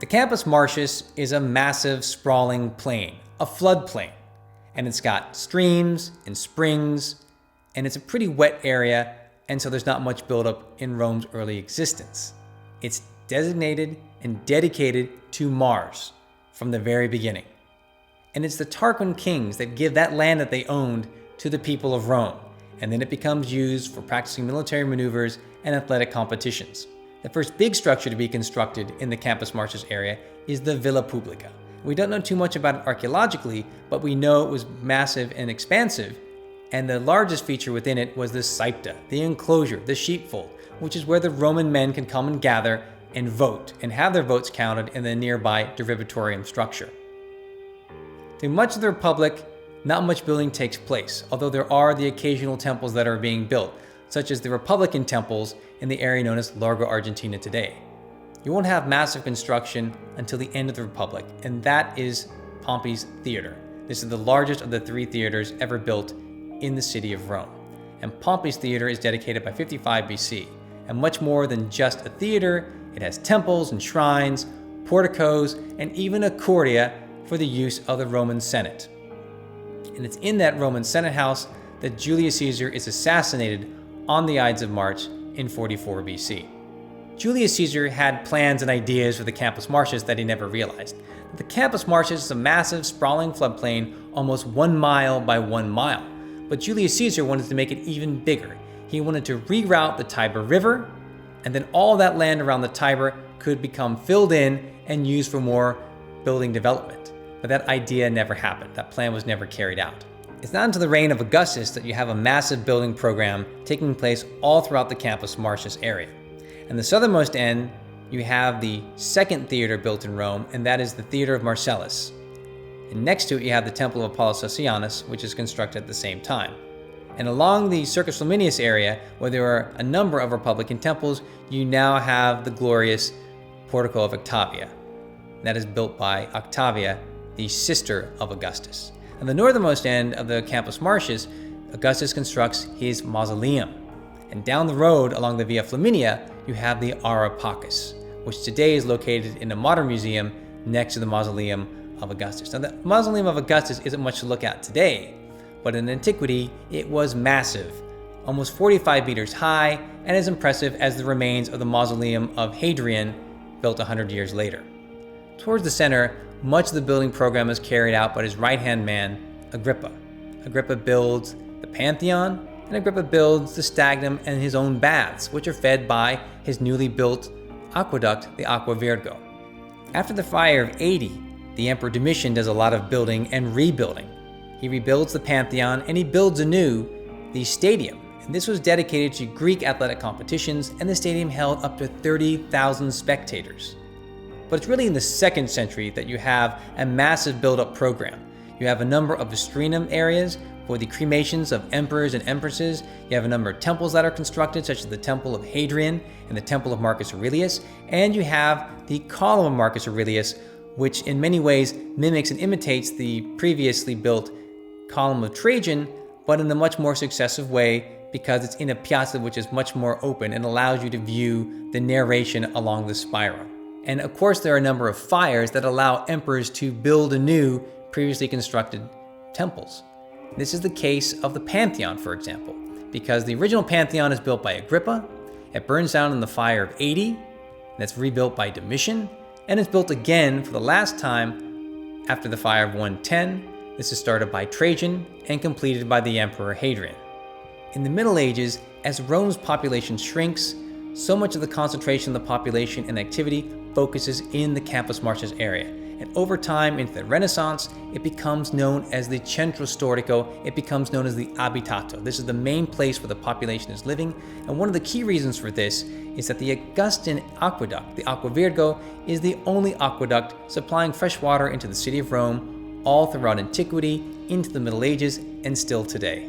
The Campus Martius is a massive, sprawling plain, a floodplain, and it's got streams and springs, and it's a pretty wet area, and so there's not much buildup in Rome's early existence. It's designated and dedicated to Mars from the very beginning. And it's the Tarquin kings that give that land that they owned to the people of Rome, and then it becomes used for practicing military maneuvers and athletic competitions. The first big structure to be constructed in the Campus Martius area is the Villa Publica. We don't know too much about it archaeologically, but we know it was massive and expansive, and the largest feature within it was the Saepta, the enclosure, the sheepfold, which is where the Roman men can come and gather and vote, and have their votes counted in the nearby Derivatorium structure. Through much of the Republic, not much building takes place, although there are the occasional temples that are being built, such as the Republican temples in the area known as Largo Argentina today. You won't have massive construction until the end of the Republic, and that is Pompey's theater. This is the largest of the 3 theaters ever built in the city of Rome. And Pompey's theater is dedicated by 55 BC, and much more than just a theater, it has temples and shrines, porticos, and even a curia for the use of the Roman Senate. And it's in that Roman Senate house that Julius Caesar is assassinated on the Ides of March in 44 BC. Julius Caesar had plans and ideas for the Campus Martius that he never realized. The Campus Martius is a massive, sprawling floodplain, almost 1 mile by 1 mile. But Julius Caesar wanted to make it even bigger. He wanted to reroute the Tiber River, and then all that land around the Tiber could become filled in and used for more building development. But that idea never happened. That plan was never carried out. It's not until the reign of Augustus that you have a massive building program taking place all throughout the Campus Martius area. And the southernmost end, you have the second theater built in Rome, and that is the Theater of Marcellus. And next to it, you have the Temple of Apollos Oceanus, which is constructed at the same time. And along the Circus Flaminius area, where there are a number of Republican temples, you now have the glorious Portico of Octavia. That is built by Octavia, the sister of Augustus. On the northernmost end of the Campus Martius, Augustus constructs his mausoleum. And down the road along the Via Flaminia, you have the Ara Pacis, which today is located in a modern museum next to the mausoleum of Augustus. Now, the mausoleum of Augustus isn't much to look at today, but in antiquity, it was massive, almost 45 meters high, and as impressive as the remains of the mausoleum of Hadrian, built 100 years later. Towards the center, much of the building program is carried out by his right-hand man, Agrippa. Agrippa builds the Pantheon, and Agrippa builds the Stagnum and his own baths, which are fed by his newly built aqueduct, the Aqua Virgo. After the fire of 80, the Emperor Domitian does a lot of building and rebuilding. He rebuilds the Pantheon, and he builds anew the stadium. And this was dedicated to Greek athletic competitions, and the stadium held up to 30,000 spectators. But it's really in the 2nd century that you have a massive build-up program. You have a number of vestrinum areas for the cremations of emperors and empresses. You have a number of temples that are constructed, such as the Temple of Hadrian and the Temple of Marcus Aurelius. And you have the Column of Marcus Aurelius, which in many ways mimics and imitates the previously built Column of Trajan, but in a much more successive way because it's in a piazza which is much more open and allows you to view the narration along the spiral. And of course, there are a number of fires that allow emperors to build anew previously constructed temples. This is the case of the Pantheon, for example, because the original Pantheon is built by Agrippa, it burns down in the fire of 80, and it's rebuilt by Domitian, and it's built again for the last time after the fire of 110. This is started by Trajan and completed by the Emperor Hadrian. In the Middle Ages, as Rome's population shrinks, so much of the concentration of the population and activity focuses in the Campus Martius area. And over time, into the Renaissance, it becomes known as the Centro Storico, it becomes known as the Abitato. This is the main place where the population is living, and one of the key reasons for this is that the Augustan aqueduct, the Aqua Virgo, is the only aqueduct supplying fresh water into the city of Rome all throughout antiquity, into the Middle Ages, and still today.